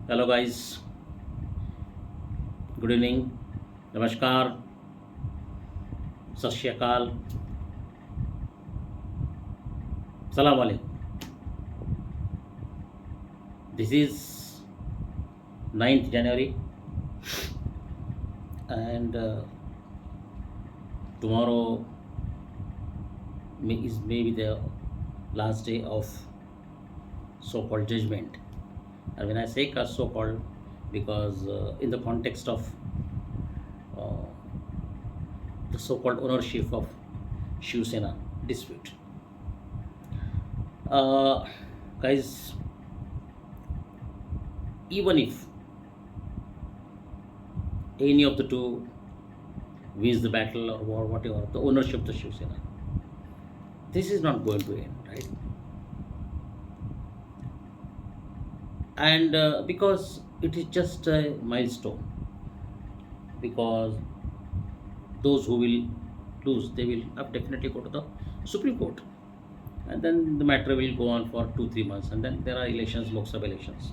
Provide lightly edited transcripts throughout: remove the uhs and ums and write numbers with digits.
Hello, guys. Good evening. Namaskar. Sat Shri Akal. Salam Alaikum. This is 9th January, and tomorrow is maybe the last day of so-called judgment. And when I say so-called, because in the context of uh, the so-called ownership of Shivsena dispute, uh, guys, even if any of the two wins the battle or war, whatever, the ownership of the Shivsena, this is not going to end, right? And because it is just a milestone, because those who will lose, they will have definitely go to the Supreme Court, and then the matter will go on for 2 3 months, and then there are elections, Lok Sabha elections.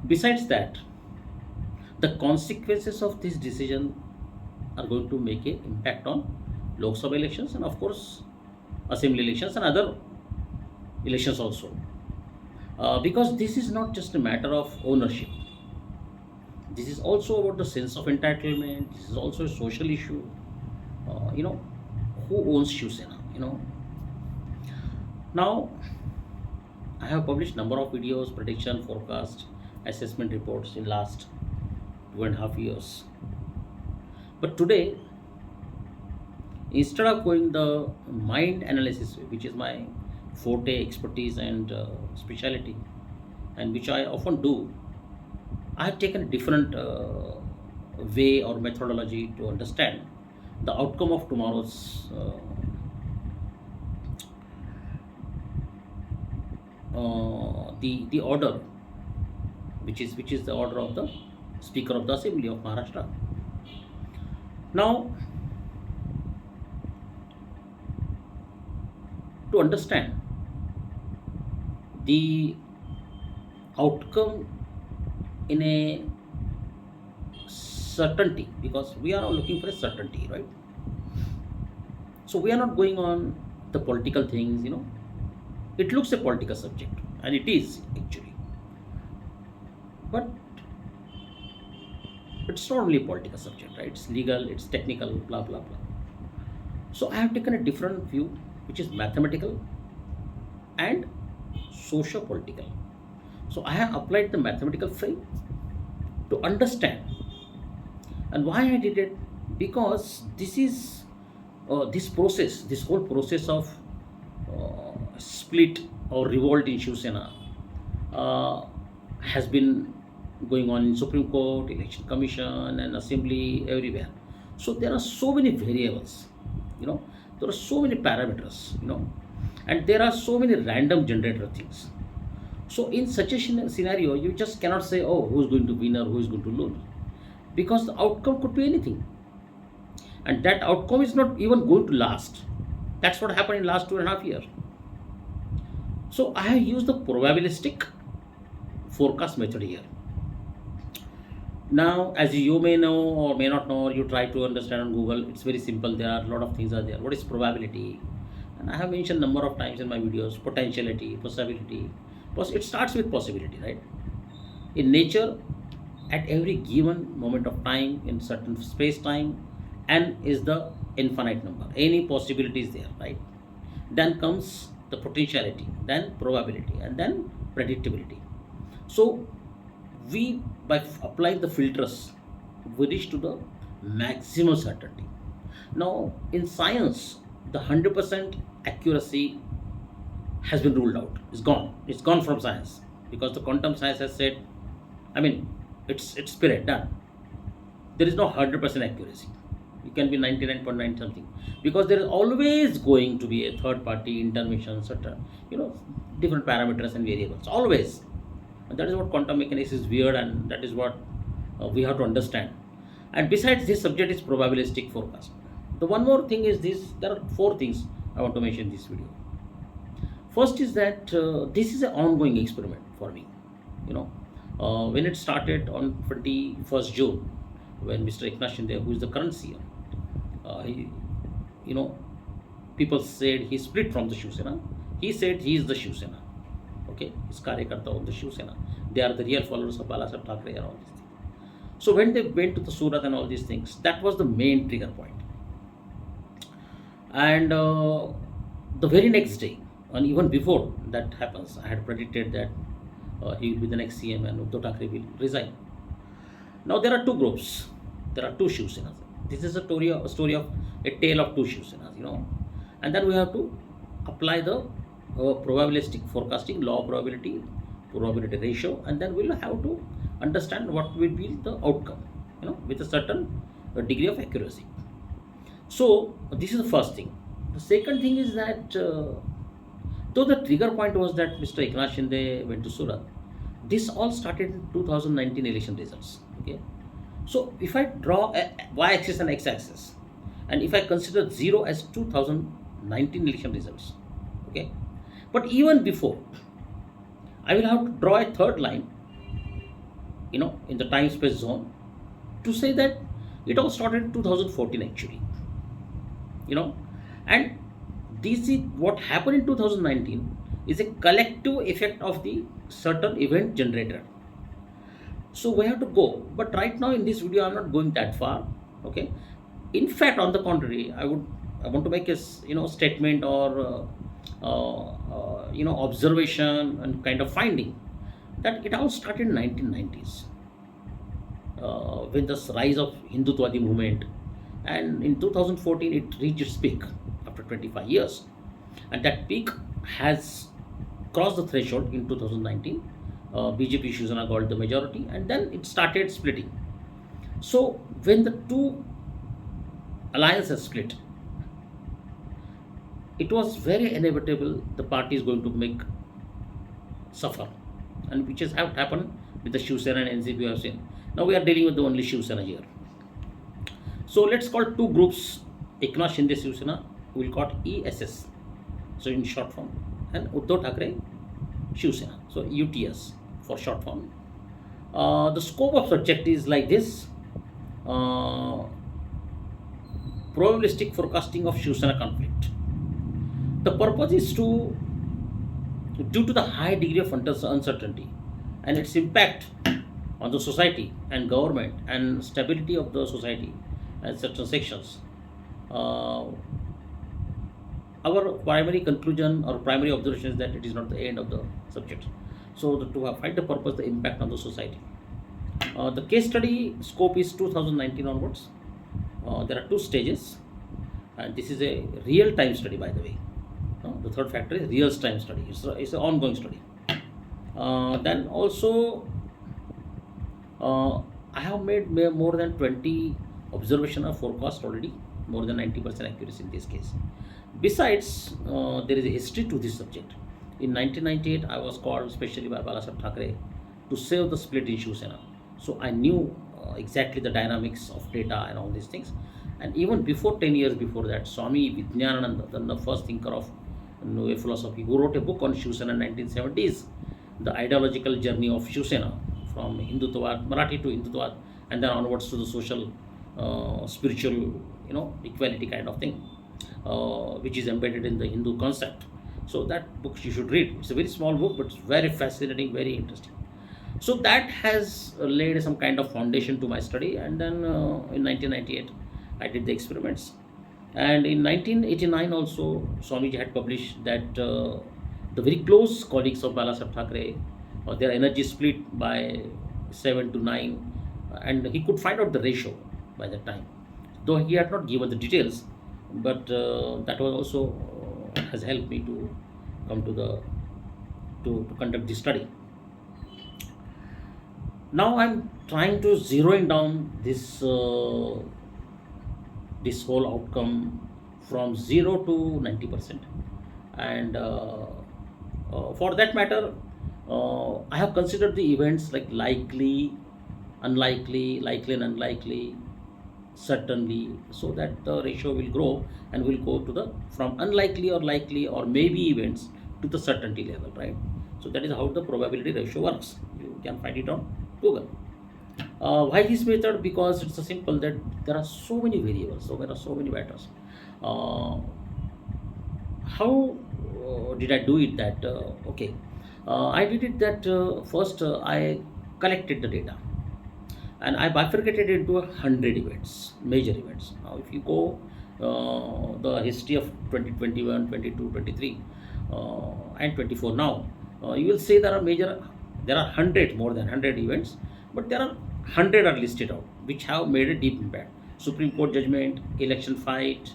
Besides that, the consequences of this decision are going to make an impact on Lok Sabha elections, and of course assembly elections and other elections also. Because this is not just a matter of ownership. This is also about the sense of entitlement. This is also a social issue. Uh, you know, who owns Shiv Sena? Now I have published number of videos, prediction, forecast, assessment reports in last 2.5 years. But today, instead of going the mind analysis way, which is my forte, expertise, and specialty, and which I often do, I have taken a different way or methodology to understand the outcome of tomorrow's the order, which is the order of the Speaker of the Assembly of Maharashtra. Now, to understand the outcome in a certainty, because we are all looking for a certainty, right? So we are not going on the political things. It looks a political subject, and it is actually, but it's not only a political subject, right? It's legal, it's technical, blah blah blah. So I have taken a different view, which is mathematical and socio-political. So I have applied the mathematical frame to understand. And why I did it? Because this is this whole process of split or revolt in Shiv Sena uh, has been going on in Supreme Court, Election Commission, and Assembly, everywhere. So there are so many variables, you know, there are so many parameters, and there are so many random generator things. So in such a scenario, you just cannot say, oh, who's going to win or who is going to lose, because the outcome could be anything, and that outcome is not even going to last. That's what happened in last 2.5 years. So I have used the probabilistic forecast method here. Now, as you may know or may not know, or you try to understand on Google, it's very simple. There are a lot of things are there. What is probability? And I have mentioned number of times in my videos, potentiality, possibility. It starts with possibility, right? In nature, at every given moment of time, in certain space time, n is the infinite number. Any possibility is there, right? Then comes the potentiality, then probability, and then predictability. So we, by applying the filters, we reach to the maximum certainty. Now in science, the 100% accuracy has been ruled out. It's gone from science, because the quantum science has said, I mean, it's spirit done. There is no 100% accuracy. You can be 99.9 something, because there is always going to be a third party intervention, etc. you know Different parameters and variables, always. And that is what quantum mechanics is weird, and that is what we have to understand. And besides, this subject is probabilistic forecast. The one more thing is this: there are four things I want to mention in this video. First is that this is an ongoing experiment for me. You know, when it started on 21st June, when Mr. Eknath Shinde, who is the current CM, he, you know, people said he split from the Shivsena. He said he is the Shivsena. Okay, his Karyakarta of the Shivsena. They are the real followers of Balasaheb Thackeray and all these things. So when they went to the Surat and all these things, that was the main trigger point. And the very next day, and even before that happens, I had predicted that he will be the next CM and Uddhav Thackeray will resign. Now there are two groups. There are two Shivsenas. This is a story of a tale of two Shivsenas, and then we have to apply the probabilistic forecasting, law of probability, probability ratio, and then we'll have to understand what will be the outcome, with a certain degree of accuracy. So this is the first thing. The second thing is that though the trigger point was that Mr. Eknath Shinde went to Surat, this all started in 2019 election results. Okay, so if I draw a y-axis and x-axis, and if I consider 0 as 2019 election results, okay, but even before, I will have to draw a third line, in the time-space zone, to say that it all started in 2014 actually, and this is what happened in 2019 is a collective effect of the certain event generator. So we have to go, but right now in this video I'm not going that far. Okay, in fact, on the contrary, I want to make a statement or observation and kind of finding that it all started in 1990s, when the rise of Hindutwadi movement, and in 2014 it reached its peak after 25 years, and that peak has crossed the threshold in 2019. BJP Shivsena got the majority, and then it started splitting. So when the two alliances split, it was very inevitable the party is going to make suffer, and which has happened with the Shivsena and NCP we have seen. Now we are dealing with the only Shivsena here. So let's call two groups Eknath Shinde Shivsena, we will call it ESS, so in short form, and Uddhav Thackeray Shivsena, so UTS for short form. The scope of subject is like this: probabilistic forecasting of Shivsena conflict. The purpose is to, due to the high degree of uncertainty and its impact on the society and government and stability of the society and certain sections, our primary conclusion or primary observation is that it is not the end of the subject. So to find the purpose, the impact on the society. The case study scope is 2019 onwards. There are two stages, and this is a real time study, by the way. The third factor is real time study. It's an ongoing study. Then also, I have made more than 20 observation or forecast already, more than 90% accuracy in this case. Besides, there is a history to this subject. In 1998, I was called specially by Balasaheb Thackeray to save the split in Shivsena. So I knew exactly the dynamics of data and all these things. And even before 10 years before that, Swami Vijnanananda, the first thinker of New philosophy, who wrote a book on Shivsena in 1970s, the ideological journey of Shivsena from Hindutvad, Marathi to Hindutvad, and then onwards to the social, spiritual, equality kind of thing, which is embedded in the Hindu concept. So that book you should read. It's a very small book, but it's very fascinating, very interesting. So that has laid some kind of foundation to my study. And then in 1998, I did the experiments. And in 1989 also, Swamiji had published that the very close colleagues of Balasaheb Thackeray, their energy split by 7 to 9, and he could find out the ratio by that time. Though he had not given the details, but that was also has helped me to come to the to conduct this study. Now I'm trying to zeroing down this whole outcome from 0 to 90%, and for that matter, I have considered the events like likely, unlikely, likely and unlikely, certainly, so that the ratio will grow and will go to the from unlikely or likely or maybe events to the certainty level, right? So that is how the probability ratio works. You can find it on Google. Why this method? Because it's a simple that there are so many variables, so there are so many matters. Uh, how did I do it? That okay, I did it that first I collected the data and I bifurcated it into 100 events, major events. Now, if you go the history of 2021, 22, 23, and 24 now, you will see there are hundred, more than 100 events, but there are 100 are listed out, which have made a deep impact. Supreme Court judgment, election fight,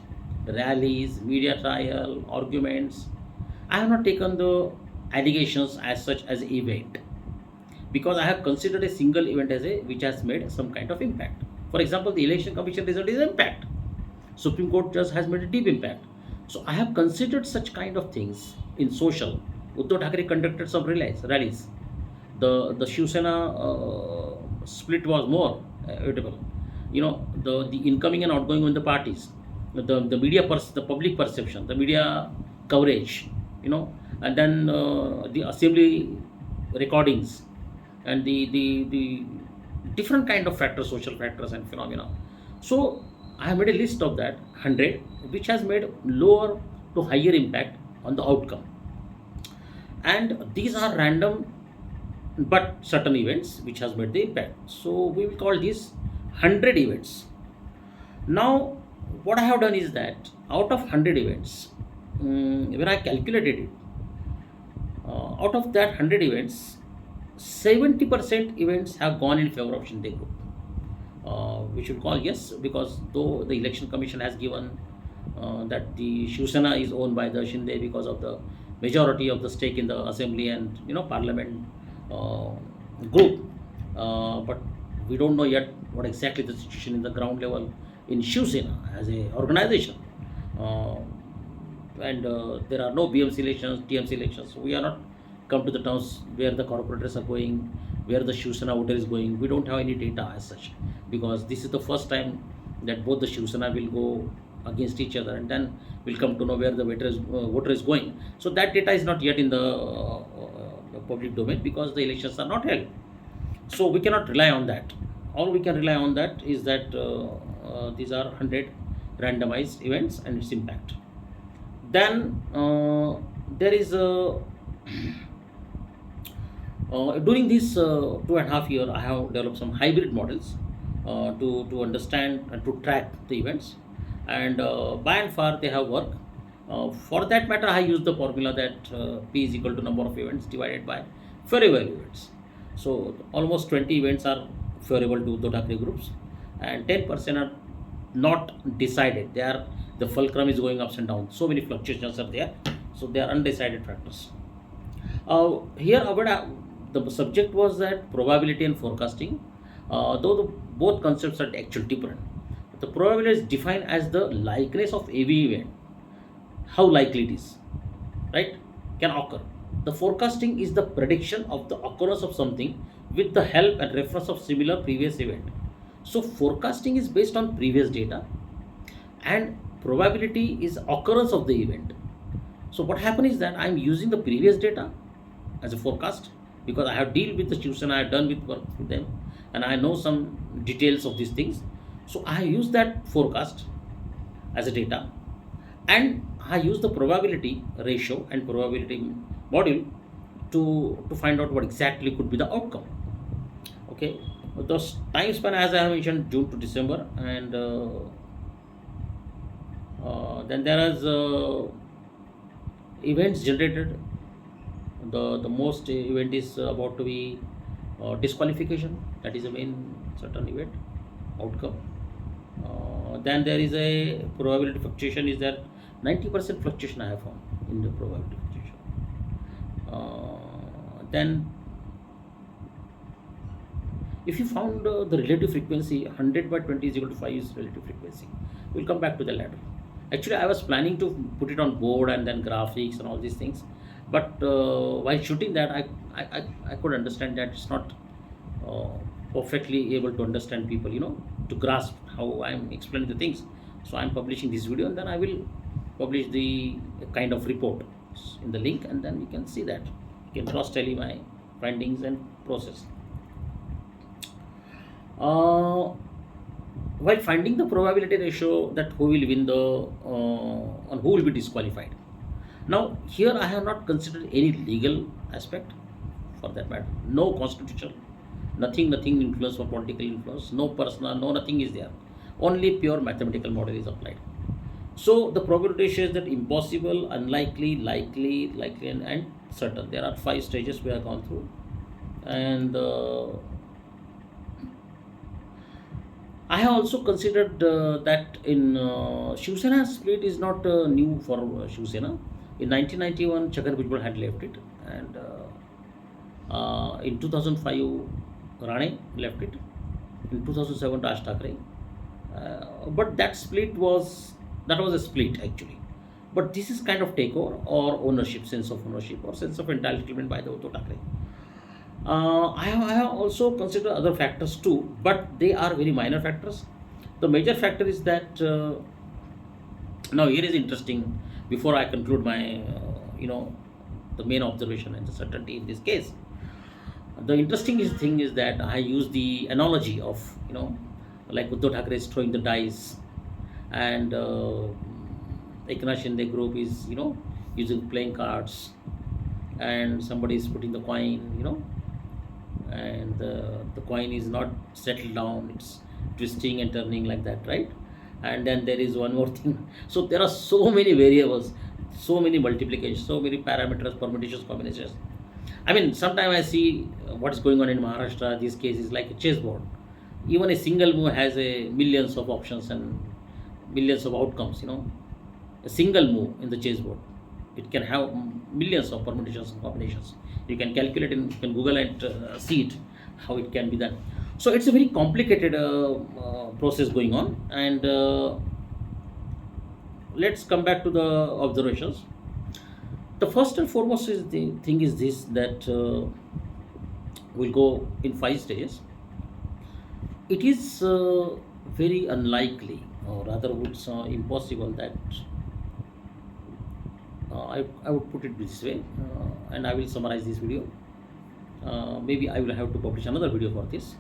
rallies, media trial, arguments. I have not taken the allegations as such as event because I have considered a single event as a which has made some kind of impact. For example, the election commission result is an impact. Supreme Court just has made a deep impact. So I have considered such kind of things in social. Uddhav Thackeray conducted some rallies. The Shivsena split was more evident. The incoming and outgoing in the parties, the the public perception, the media coverage, and then the assembly recordings and the different kind of factors, social factors and phenomena. So I have made a list of that 100, which has made lower to higher impact on the outcome. And these are random but certain events which has made the impact. So we will call these 100 events. Now, what I have done is that out of 100 events, when I calculated it, out of that 100 events, 70% events have gone in favor of Shinde group. We should call yes, because though the election commission has given that the Shivsena is owned by the Shinde because of the majority of the stake in the assembly and parliament uh, group, but we don't know yet what exactly the situation in the ground level in Shivsena as a organization. Uh, and there are no BMC elections, TMC elections. So we are not come to the terms where the corporators are going, where the Shivsena voter is going. We don't have any data as such because this is the first time that both the Shivsena will go against each other, and then we'll come to know where the voter is going. So that data is not yet in the public domain because the elections are not held. So we cannot rely on that. All we can rely on that is that these are 100 randomized events and its impact. Then there is a during this 2.5 year, I have developed some hybrid models to understand and to track the events, and by and far they have worked. For that matter, I use the formula that P is equal to number of events divided by favorable events. So almost 20 events are favorable to the Thackeray groups, and 10% are not decided. They are the fulcrum is going ups and downs. So many fluctuations are there. So they are undecided factors. Here, the subject was that probability and forecasting, though both concepts are actually different. The probability is defined as the likeness of every event, how likely it is, right, can occur. The forecasting is the prediction of the occurrence of something with the help and reference of similar previous event. So forecasting is based on previous data, and probability is occurrence of the event. So what happens is that I'm using the previous data as a forecast because I have deal with the chiefs and I have done with work with them and I know some details of these things. So I use that forecast as a data, and I use the probability ratio and probability module to find out what exactly could be the outcome. Okay, the time span as I have mentioned June to December, and then there is events generated. The most event is about to be disqualification. That is the main certain event outcome. Then there is a probability fluctuation. Is there 90% fluctuation I have found in the probability fluctuation. Then if you found the relative frequency 100 by 20 is equal to 5 is relative frequency. We'll come back to the latter. Actually, I was planning to put it on board and then graphics and all these things, but while shooting that, I could understand that it's not uh, perfectly able to understand people, to grasp how I'm explaining the things. So I'm publishing this video and then I will publish the kind of report in the link, and then you can see that. can cross tally my findings and process. Uh, while finding the probability ratio that who will win the and who will be disqualified. Now here I have not considered any legal aspect for that matter. No constitution, nothing influence or political influence, no personal, no nothing is there. Only pure mathematical model is applied. So the probability ratio is that impossible, unlikely, likely, and certain. There are five stages we have gone through, and I have also considered that in Shivsena split is not new for Shivsena. In 1991, Chakar Bhujbal had left it, and in 2005, Rane left it. In 2007, Raj Thackeray. But that was a split actually. But this is kind of takeover or ownership or sense of entitlement by the Uddhav Thackeray. I have also considered other factors too, but they are very minor factors. The major factor is that now here is interesting. Before I conclude my, the main observation and the certainty in this case, the interesting thing is that I use the analogy of like Uddhav Thackeray is throwing the dice, and Eknath Shinde group is using playing cards, and somebody is putting the coin, and the coin is not settled down, it's twisting and turning like that, right? And then there is one more thing. So there are so many variables, so many multiplications, so many parameters, permutations, combinations. I mean, sometimes I see what's going on in Maharashtra. This case is like a chessboard. Even a single move has a millions of options and millions of outcomes. A single move in the chessboard, it can have millions of permutations and combinations. You can calculate and you can Google and see it how it can be done. So it's a very complicated process going on, and let's come back to the observations. The first and foremost is the thing is this, that we'll go in five stages. It is very unlikely, or rather would impossible, that I would put it this way, and I will summarize this video. Maybe I will have to publish another video for this.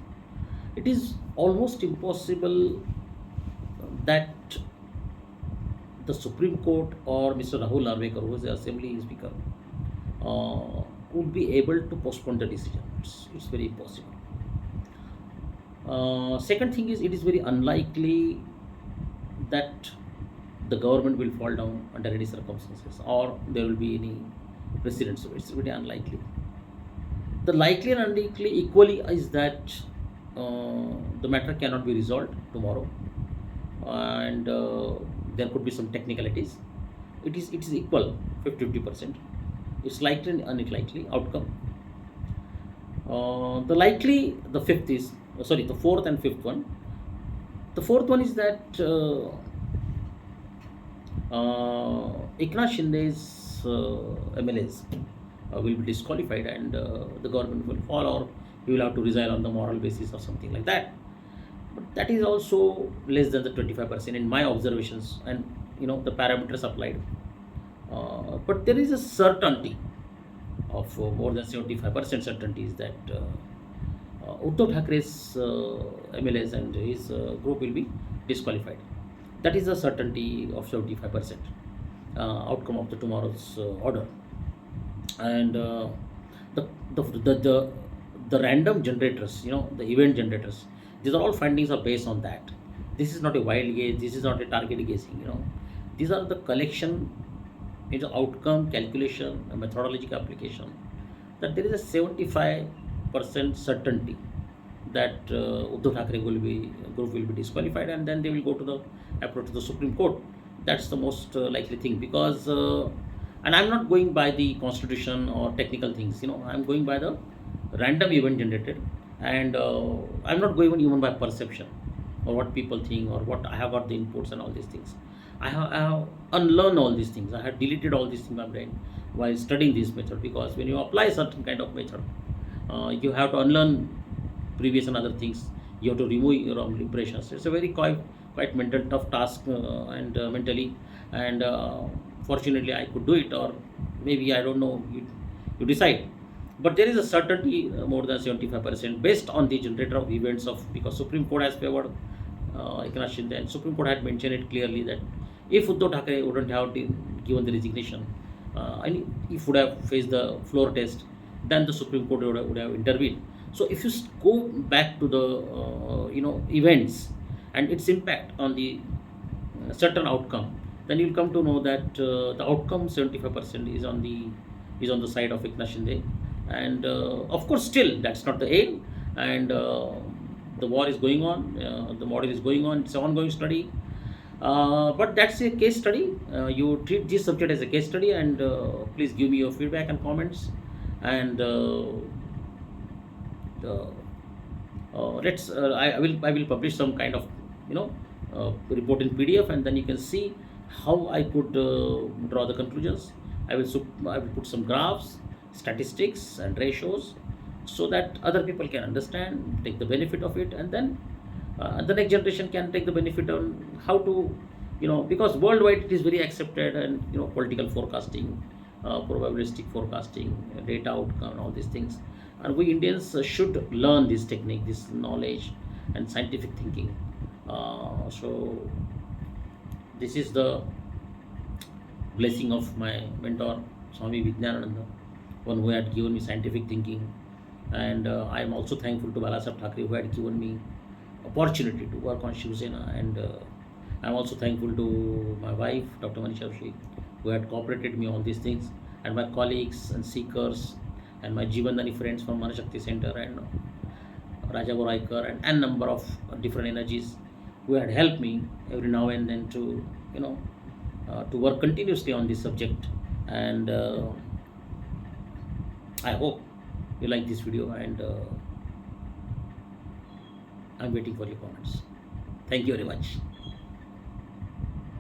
It is almost impossible that the Supreme Court or Mr. Rahul Narvekar, who is the Assembly Speaker, would be able to postpone the decision. It's very impossible. Second thing is, it is very unlikely that the government will fall down under any circumstances, or there will be any precedent. So it's very unlikely. The likely and unlikely equally is that the matter cannot be resolved tomorrow, and there could be some technicalities. It is equal 50-50%. It's likely and unlikely outcome. The fifth is the fourth and fifth one. The fourth one is that Eknath Shinde's MLAs will be disqualified, and the government will fall, or he will have to resign on the moral basis or something like that. But that is also less than the 25% in my observations, and the parameters applied. But there is a certainty of more than 75% certainty is that Uddhav Thackre's MLAs and his group will be disqualified. That is a certainty of 75% outcome of the tomorrow's order. And the, the, the, the, the random generators, the event generators, these are all findings are based on that. This is not a wild guess, this is not a target guessing, These are the collection, outcome, calculation, a methodological application, that there is a 75% certainty that Uddhav Thackeray group will be disqualified, and then they will go to the approach to the Supreme Court. That's the most likely thing, because and I'm not going by the constitution or technical things. I'm going by the random event generated, and I'm not going even by perception or what people think or what I have got the inputs and all these things. I have unlearned all these things. I have deleted all these things in my brain while studying this method, because when you apply certain kind of method, you have to unlearn previous and other things. You have to remove your own impressions. It's a very quite mental tough task, and mentally, and fortunately I could do it, or maybe I don't know. You decide. But there is a certainty more than 75% based on the generator of events of, because Supreme Court has favored Eknath Shinde, and Supreme Court had mentioned it clearly that if Uddhav Thackeray wouldn't have given the resignation, and if would have faced the floor test, then the Supreme Court would have intervened. So if you go back to the events and its impact on the certain outcome, then you'll come to know that the outcome 75% is on the side of Eknath Shinde, and of course still that's not the aim, and the war is going on, the model is going on, it's an ongoing study, but that's a case study. You treat this subject as a case study, and please give me your feedback and comments, and uh, I will publish some kind of you know report in PDF, and then you can see how I could draw the conclusions. I will put some graphs, statistics, and ratios, so that other people can understand, take the benefit of it, and then the next generation can take the benefit on how to, because worldwide it is very accepted, and political forecasting, probabilistic forecasting, data outcome, and all these things, and we Indians should learn this technique, this knowledge, and scientific thinking. So this is the blessing of my mentor, Swami Vijnananda, one who had given me scientific thinking. And I am also thankful to Balasaheb Thackeray, who had given me opportunity to work on Shivsena. And I am also thankful to my wife, Dr. Manisha Sheikh, who had cooperated me on these things, and my colleagues and seekers, and my Jivandani friends from Manashakti Center, and Raja Boraikar, and n number of different energies who had helped me every now and then to, you know, to work continuously on this subject. And I hope you like this video, and I'm waiting for your comments. Thank you very much.